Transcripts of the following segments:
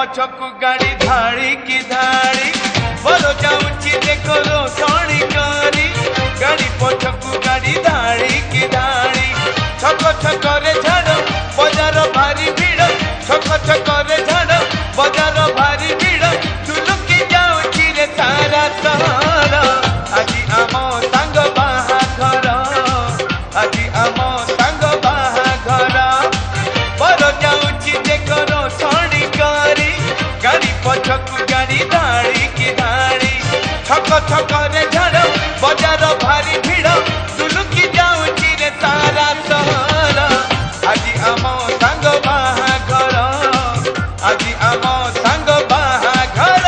पछकु गाड़ी धाड़ी की धाड़ी बोलो जाऊची देखो रोशनी करी गाड़ी पछकु गाड़ी धाड़ी की धाड़ी छक छक रे झाड़ बजार भारी भीड़ छक छक रे झाड़ बजार भारी भीड़ चुलुकी जाऊची रे सारा सहर आज आम सांग बाहाघर आज आम सांग बाहाघर बर जाऊची देखो रोशनी करी गाड़ी पछकु गाड़ी धाड़ी की धाड़ी छक छक रे झाड़ बजार भारी भीड़ चुलुकी जाऊची रे सारा सहर आज आम सांग बाहाघर आज आम सांग बाहाघर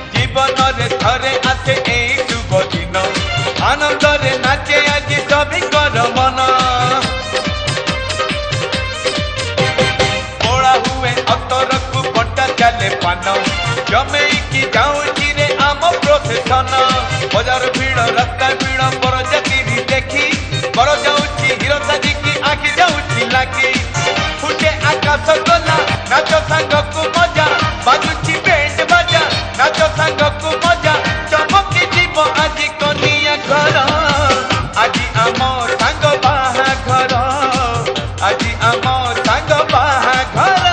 घरे आसे ए शुभ दिन आनंद रे नाचे आज सभी कर मन ओड़ा हुए अतर को बटा चले पान जमे की जाऊची रे आम प्रोसेसन बाजार भीड़ रास्ता भीड़ पर जाती देखी बर जाऊची हिरो साजी की आखि जाऊची लागी फुटे आकाश गला नाच सांग को मजा बाजुची बैंड बाजा नाच सांग को मजा चमकी जीव आज कनिया घर आज आम सांग बाहाघर आज आम सांग बाहाघर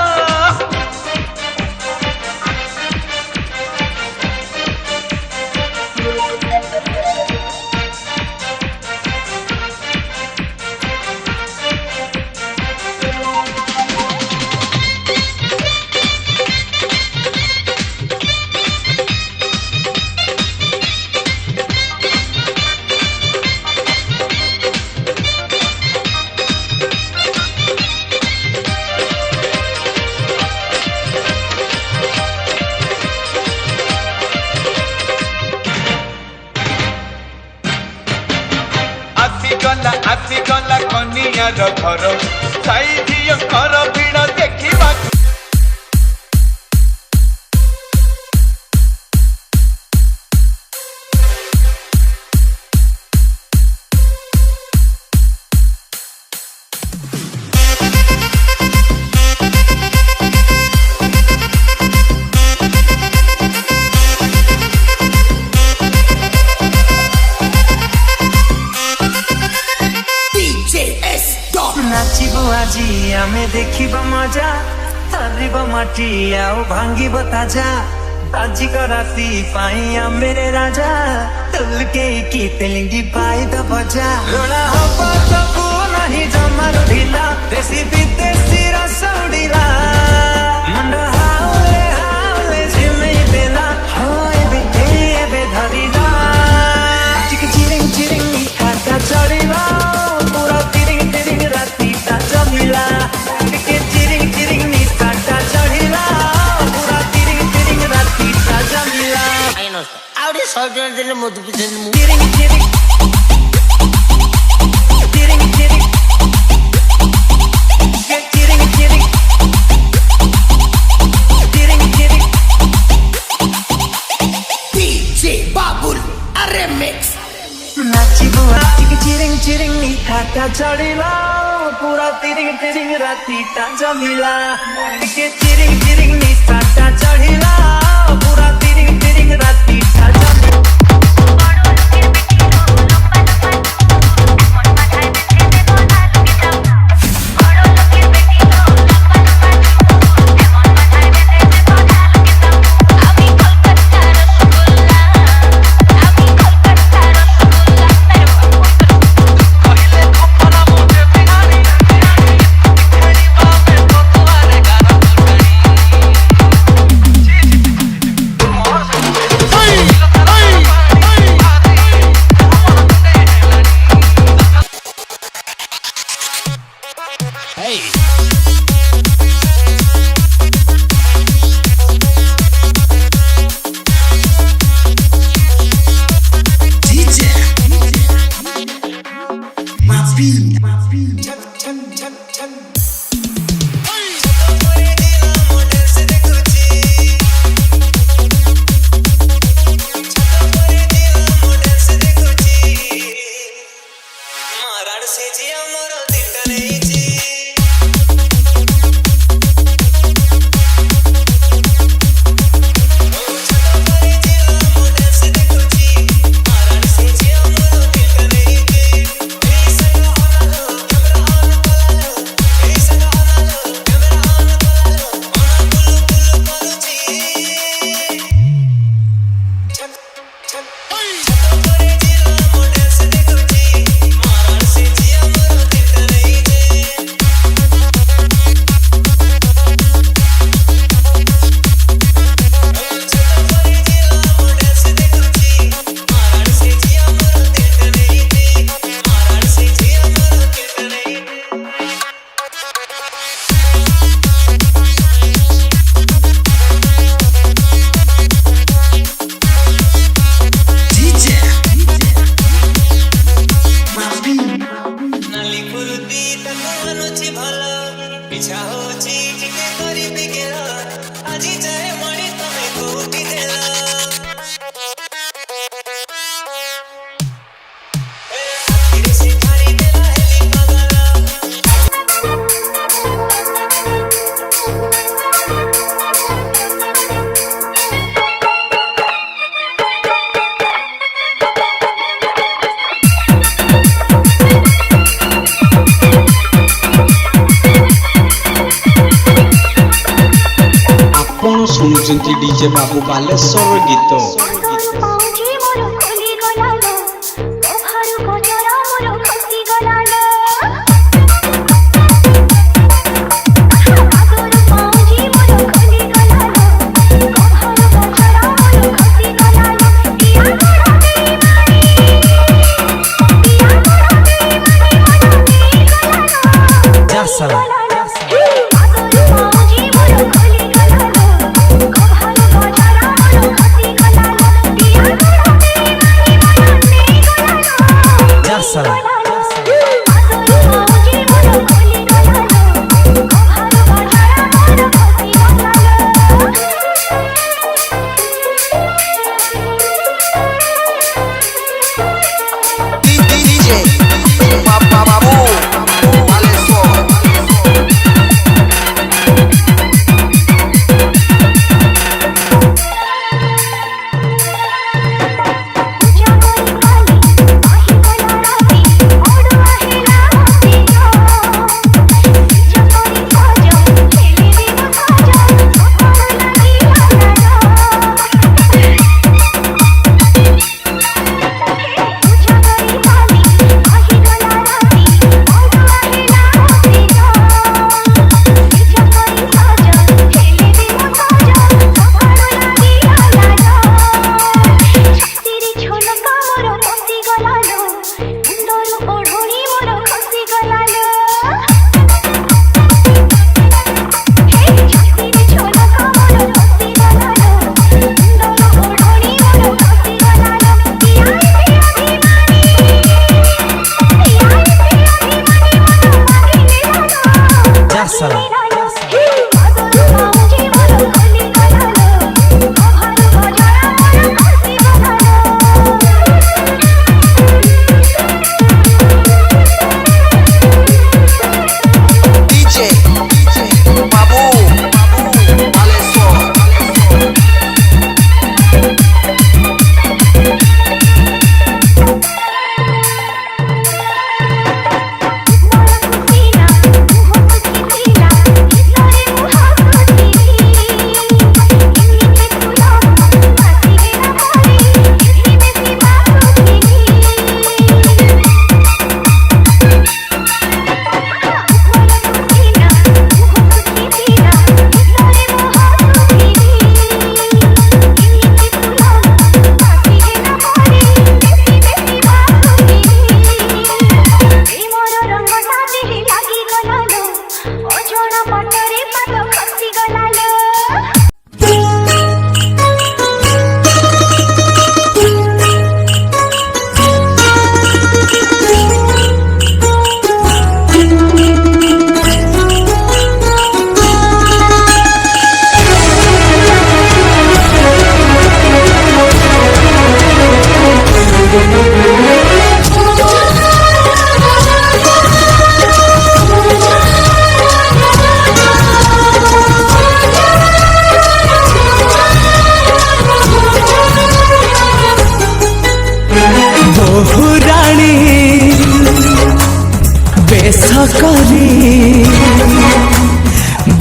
आसी गला कनिया घर साई झियो घर भीड़ देखा आज आमे देखिबा मजा तारिब माटी आउ भांगिब ताजा आज राती पाई मेरे राजा तुल के की तेलिंगी पाई द बजा रोला हवा सबू नहीं जमार ढीला देसी विदेशी रस उड़ीला मुंड हावले हावले झिमे देला होए बे धरीला चिक चिरिंग चिरिंग खाता चढ़ीला पूरा तिरिंग तिरिंग राती ता जमिला के चिरिंग चिरिंग नी काटा चढ़ीला पूरा तिरिंग तिरिंग राती ता जमिला आई नो आवडे सॉल्ट देले मोदु पिछे चिरिंग चिरिंग चिरिंग चिरिंग के चिरिंग चिरिंग चिरिंग चिरिंग डीजे बाबुल अरे मिक्स नाचिबो चिक चिरिंग चिरिंग नी काटा चढ़ीला पूरा तिरिंग तिरिंग राती ता जमिला के चिरिंग चिरिंग नी काटा चढ़ीला पूरा तिरिंग तिरिंग राती ता जमिला Hey! শুনুଛନ୍ତି ডিজে বাবু ବାଲେଶ୍ୱର ଗୀତ।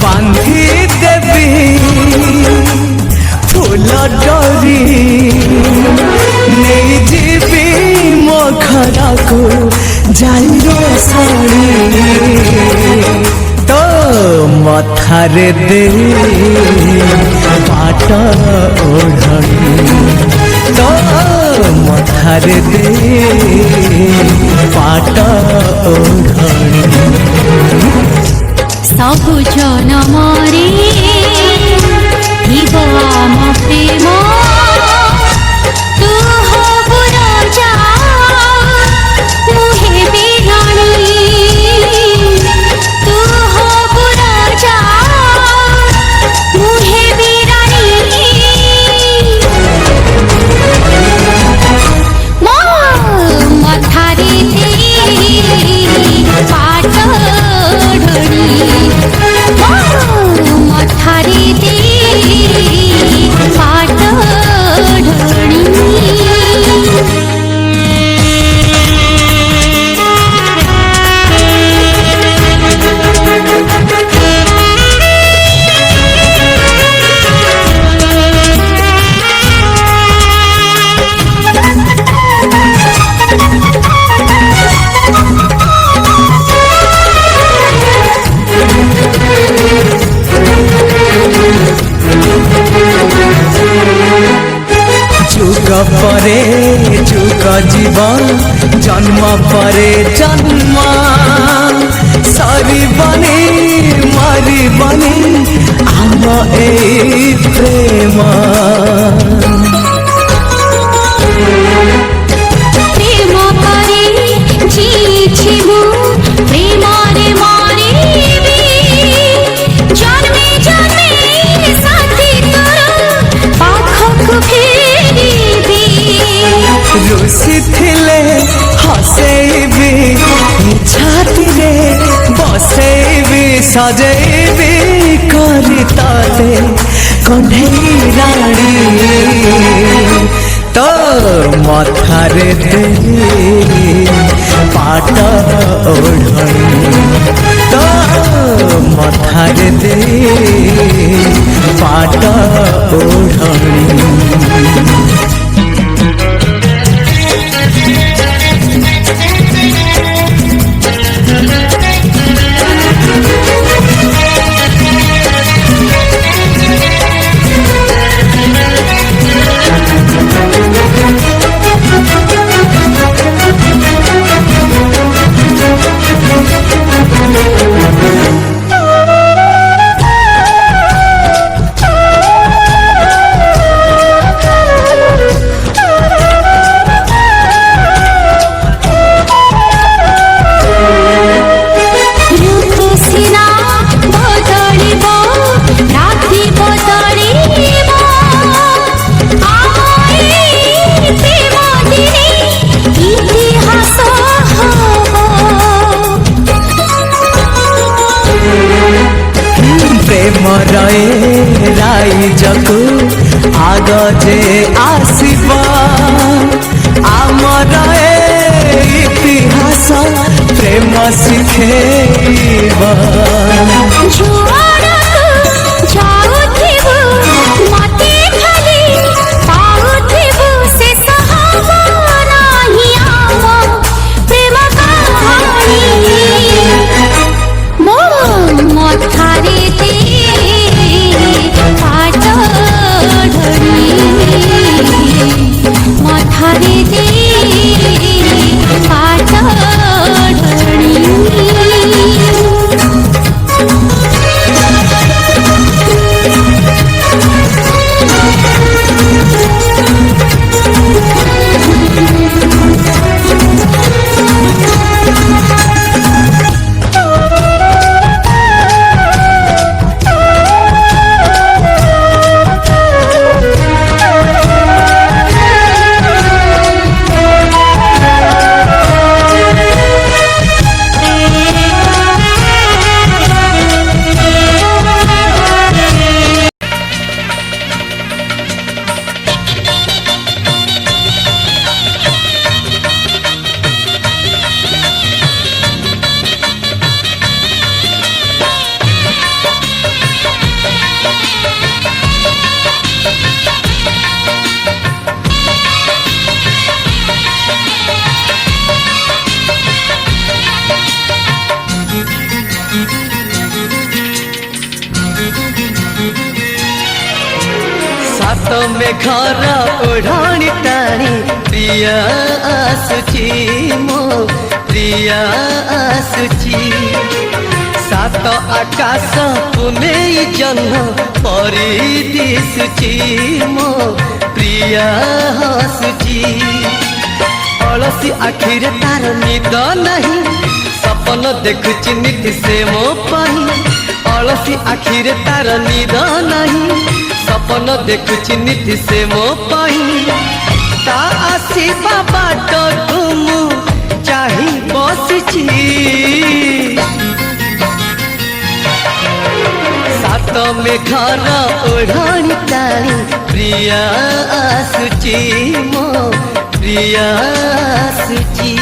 बांधी देवी फूल डोरी नहीं जीवी मो घर को जाइरो साड़ी तो मथारे दे पाट ओढ़नी तो मथारे दे पाट ओढ़नी सबु जनमरे थिब आम प्रेम तू हबु राजा मुहे बिराणी तू हबु राजा मुहे बिराणी मो मथारे दे पाट मथारे दे पाट जुग परे जुग जीवन जन्म परे जन्म सरी बनी मरी बनी आम ए प्रेम प्रेम करे जीछि मु प्रेम रे मारिबी जन्मे जन्मे साथी तोर पाखक फेरिबी रुसी थिले हसेबी छाती रे बसेबी सजेबी करी ताते कन्हई रानी तो मथारे दे पाट ओढ़नी तो मथारे दे पाट ओढ़नी रए राई जगु आग जे आसिब आमर इतिहास प्रेम शिखेब सात में घर ओढ़ाणी टाणी प्रिया आसुची मो प्रिया आसुची सात आकाश पुने जन्म परी दिशुची मो प्रिया हसुची अलसी आखिरे तार निद नहीं सपन देखुची नीति से मो पाई अलसी आखिरे तार निद नहीं सपन देखुची नीति से मो पाई ता आसीबा बाट तुम चाही बसिची सात में घर ओढ़ाणी टाणी प्रिया आसुची मो प्रिया आसुची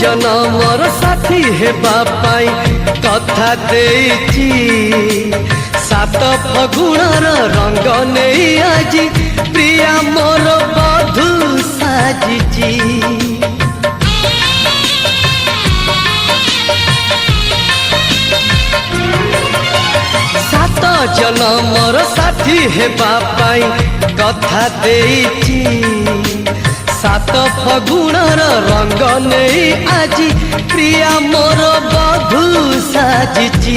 जनमर साथी हेबा पाई कथा देइची सात फगुणर रंग नहीं आजी प्रिया मोर बधू साजिची सात जनमर साथी हेबा पाई कथा देइची सात फगुणर रंग नहीं आजी प्रिया मोर बधू साजिची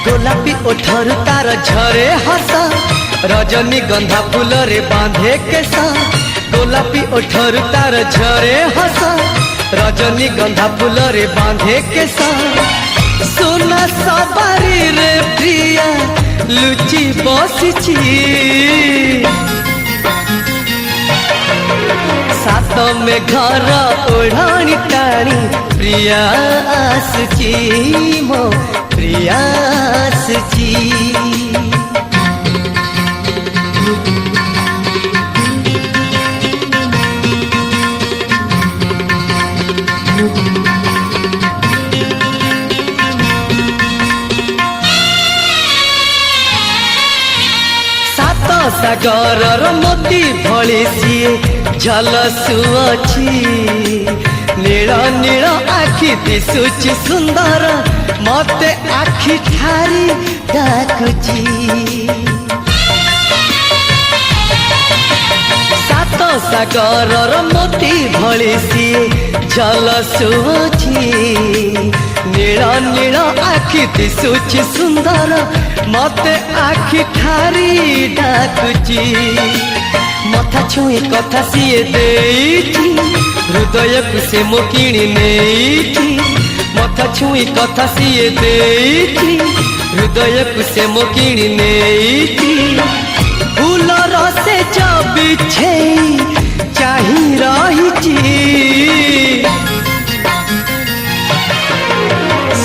गोलापी ओठर तार झरे हस रजनी गंधा फूल रे बांधे केस गोलापी ओठर तार झरे हस रजनी गंधा फूल रे बांधे केस सोना सवारी रे प्रिया लुची बसिची सात में घर ओढ़ाणी टाणी प्रिया आसुची मो प्रिया आसुची सात सागर मोती भଳି सिए झलसुअछि नील नील आखि दिशुछि सुंदर मते आखि ठारी डाकुछि सात सागर मोती भଳି सिए झलसुअछि नील नील आखि दिशुछि सुंदर मते आखि ठारी डाकुछि मथा छुई कथा सीए देइछि हृदय को से मो किणी नेइछि मथा छुई कथा सीए देइछि हृदय को से मो किणी नेइछि फूल रसे बिछे चाही रहिछि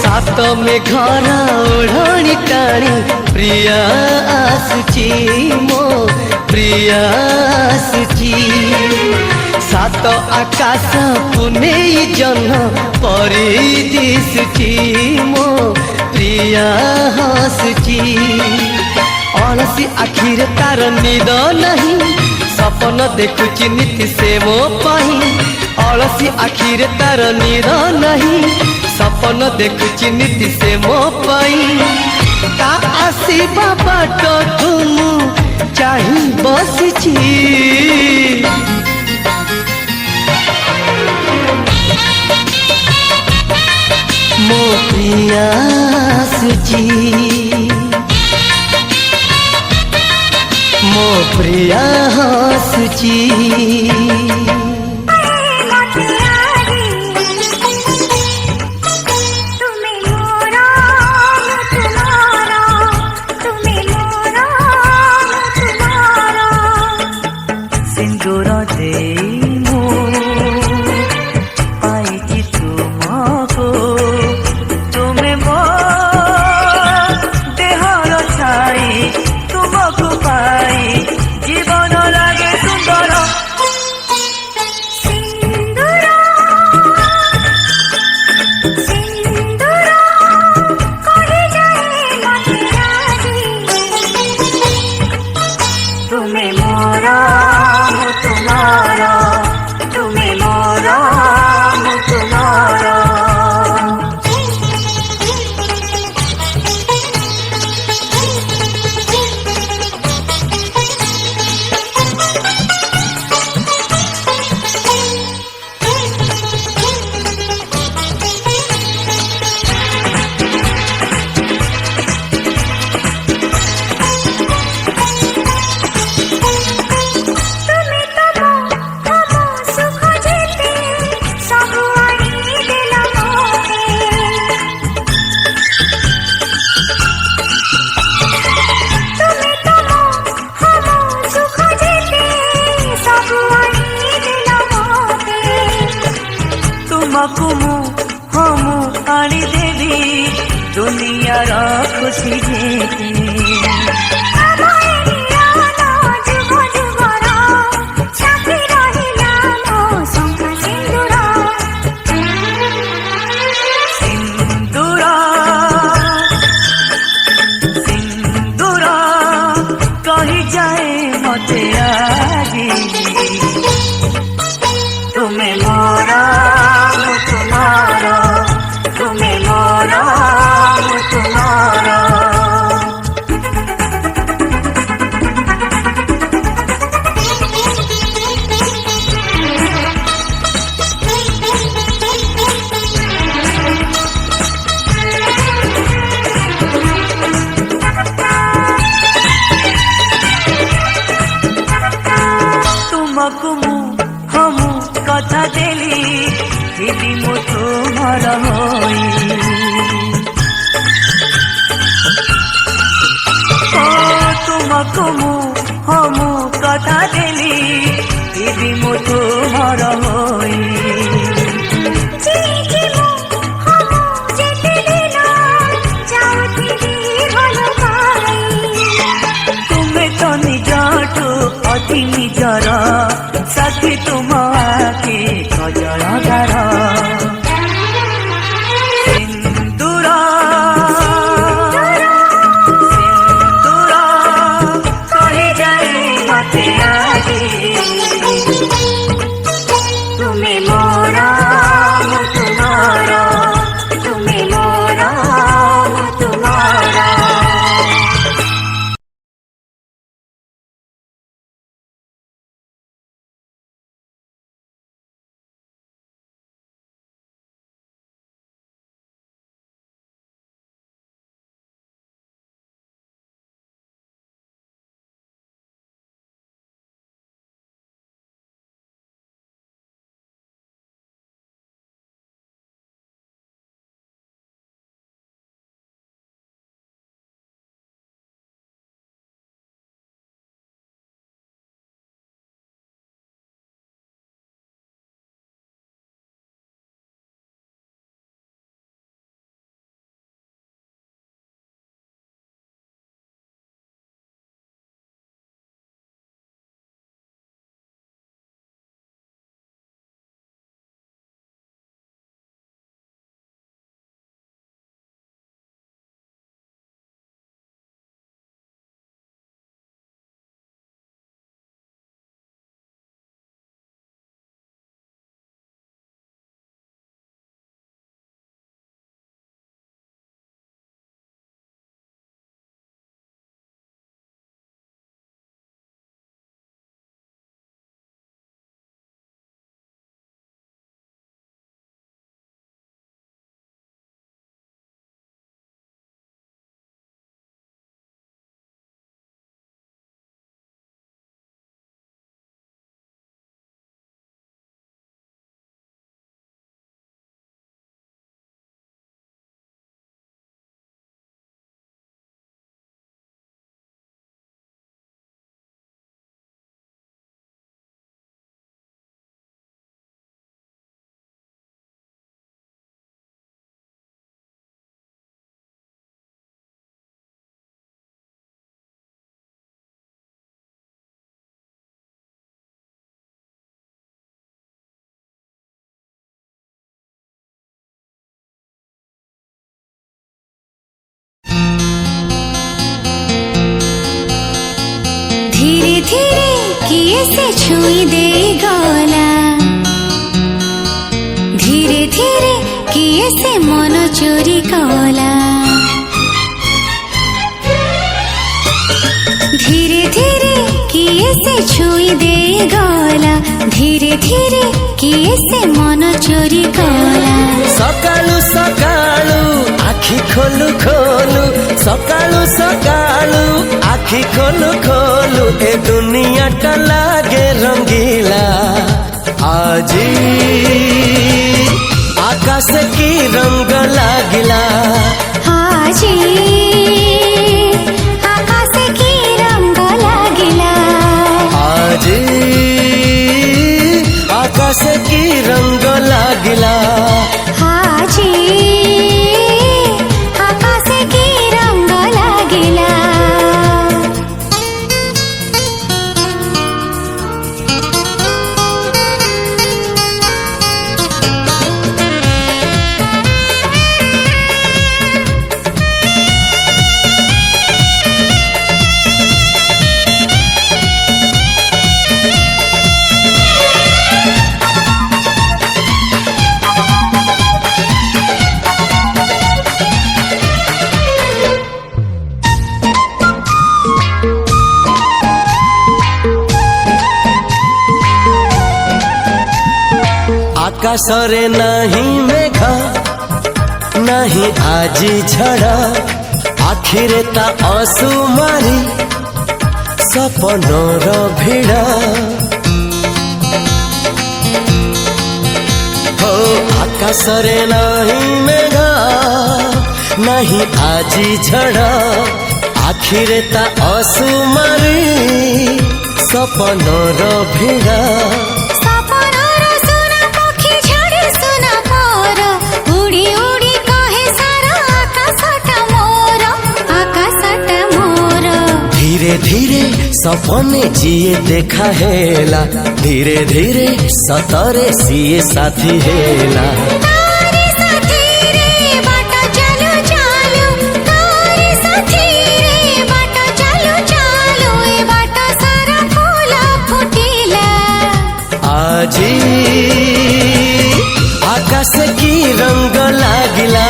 सात में घर ओढ़ाणी टाणी प्रिया आसुची मो प्रिया आसुची सात आकाश पुने जन्म परी दिशुची मो प्रिया हसुची अलसी आखिर तार निद नहीं सपन देखुची नीति से मो पाई अलसी आखिर तार निद नहीं सपन देखुची नीति से मो पाई ता आसीबा बाट तुम चाही बसिची मो प्रिया आसुची मो प्रिया हसुची बसी जेते कथा देली दीदी मो तुमर होई तुमको हमू कथा देली दीदी मो तुमर होई तुम्हें तो निजठू अति निजर साथी तुम आके कजलगार सिंदूर सिंदूर कही जाए मते आगे तुम्हें मोरा मु तुम्हारा तुम्हें मोरा मु तुम्हारा से छुई दे गला धीरे धीरे किए से मन चोरी कला धीरे धीरे किए से छुई दे गला धीरे धीरे किए से मन चोरी कला सकाळू सकाळू आखि खोलू खोलू सकाळू सकाळू आखि खोलू खोलू ए दुनिया टा लागे रंगीला आजी आकाश की रंग लागिला आजी आकाश की रंग लागिला आजी आकाश की रंग लागिला आजी आकाश की रंग आकाशरे नहीं मेघ नहीं आजी झड़ आखिरे ता असुमारी सपनर भिड़ हो आकाशरे नहीं मेघ नहीं आजी झड़ आखिरे ता असुमारी सपनर भिड़ धीरे धीरे सपने जिए देखा हेला धीरे धीरे सतरे सीए साथी हेला आजी आकाश की रंग लागिला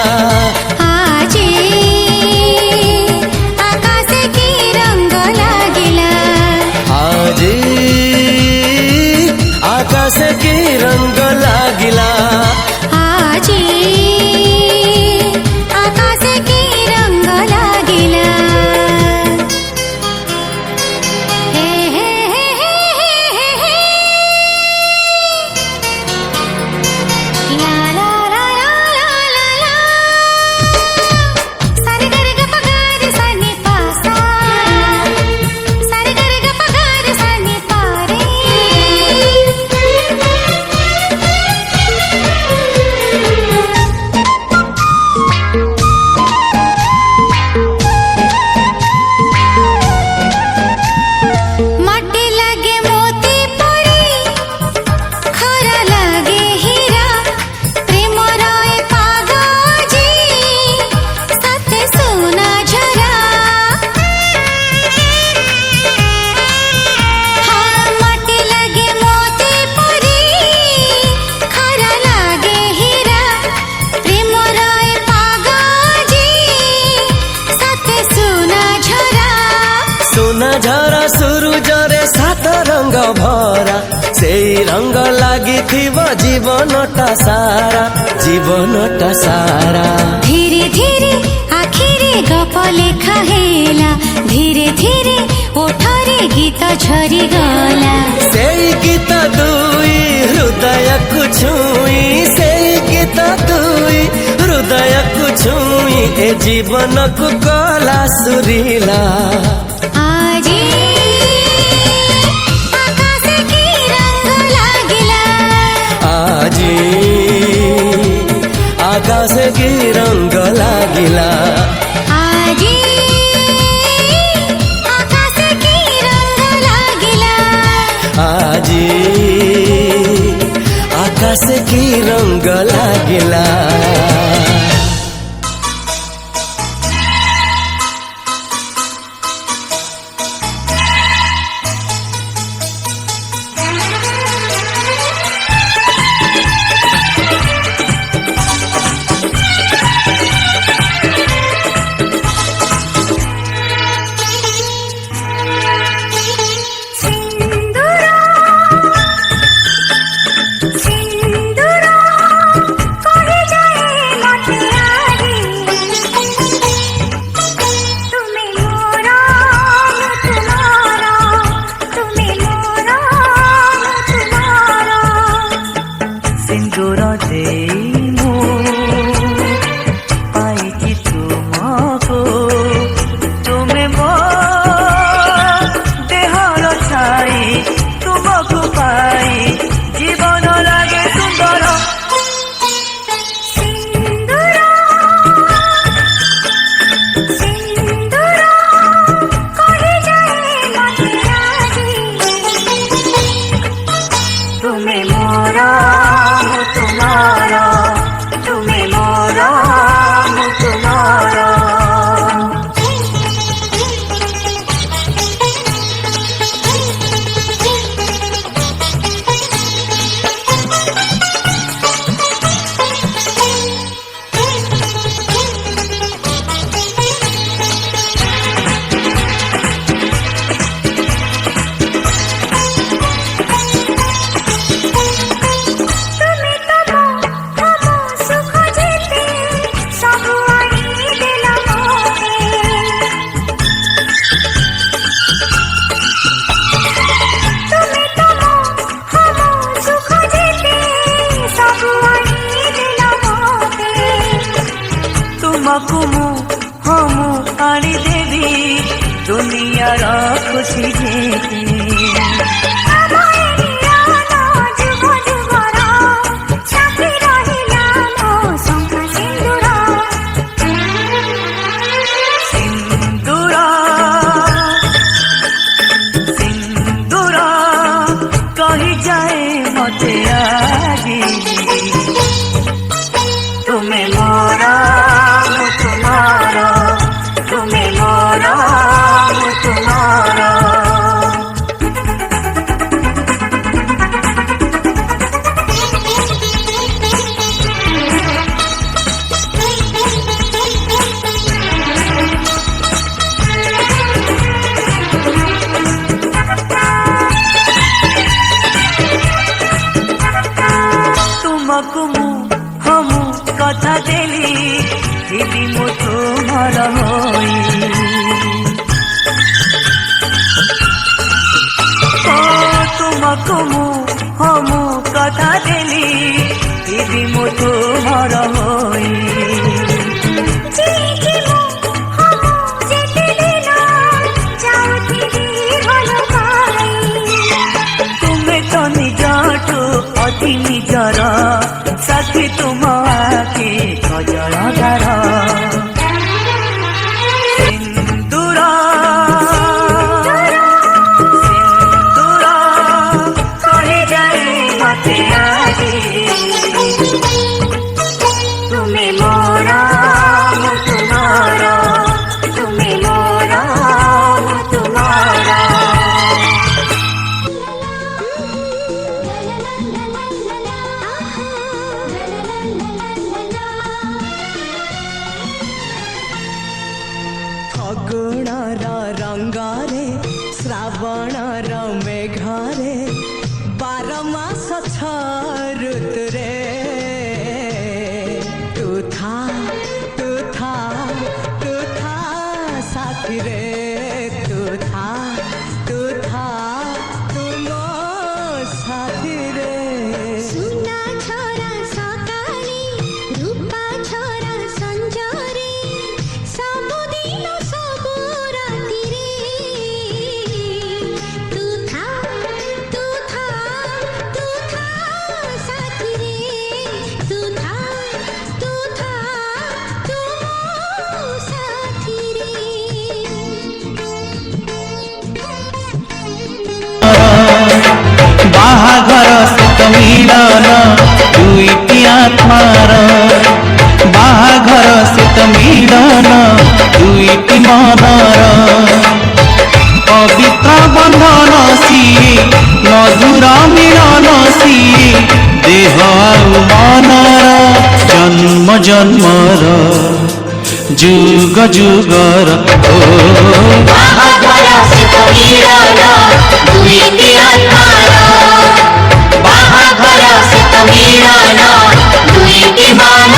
आकाश की रंग लागिला आजी आकाश की रंग लागिला हे हे हे हे हे हे ला ला ला ला ला ला सारे गर ग प ग रे सा नि पा सा सारे गर ग प ग रे सा नि पा रे झरा सूरज रे सात रंग भरा से रंग लागी जीवनटा सारा धीरे धीरे आखिरे गप लेखा हेला धीरे धीरे ओठरे गीत झरी गला से गीत दुई हृदय को छुई से गीत दुई हृदय को छुई ए जीवन को कला सुरीला आजी आकाश की रंग लागिला आजी आकाश की रंग लागिला आजी आकाश की रंग लागिला आजी आकाश की रंग लागिला तुमको मु कथा देली दिदी मु तुमर होई तुमे तो निजठू अति निजर साथी तुम आखि कजलधार सिंदूर कहे जाए मते आजी तुमे मोरा मु तुम्हारा तुमे मोरा मु तुम्हारा ଫଗୁଣର ରଙ୍ଗରେ ଶ୍ରାବଣର ମେଘରେ 12 ମାସ 6 ଋତୁରେ ତୁ ଥା ସାଥିରେ ତୁ ଥା ତୁ ମୋ ସାଥିରେ ସୁନା ଛରା ସକାଳେ ରୂପା ଛରା ସଞ୍ଜରେ ସବୁଦିନ ସବୁ ରାତିରେ ତୁ ଥା ସାଥିରେ ତୁ ଥା ତୁ ମୋ ସାଥିରେ ବାହାଘର ସତ ମିଳନ ଦୁଇଟି ଆତ୍ମାର ବାହାଘର ସତ ମିଳନ ଦୁଇଟି ମନର ପବିତ୍ର ବନ୍ଧନ ସିଏ ମଧୁର ମିଳନ ସିଏ ଦେହ ଆଉ ମନର ଜନ୍ମ ଜନ୍ମର ଯୁଗ ଯୁଗର ବାହାଘର ସତ ମିଳନ ଦୁଇଟି ଆତ୍ମାର ବାହାଘର ସତ ମିଳନ ଦୁଇଟି ମନ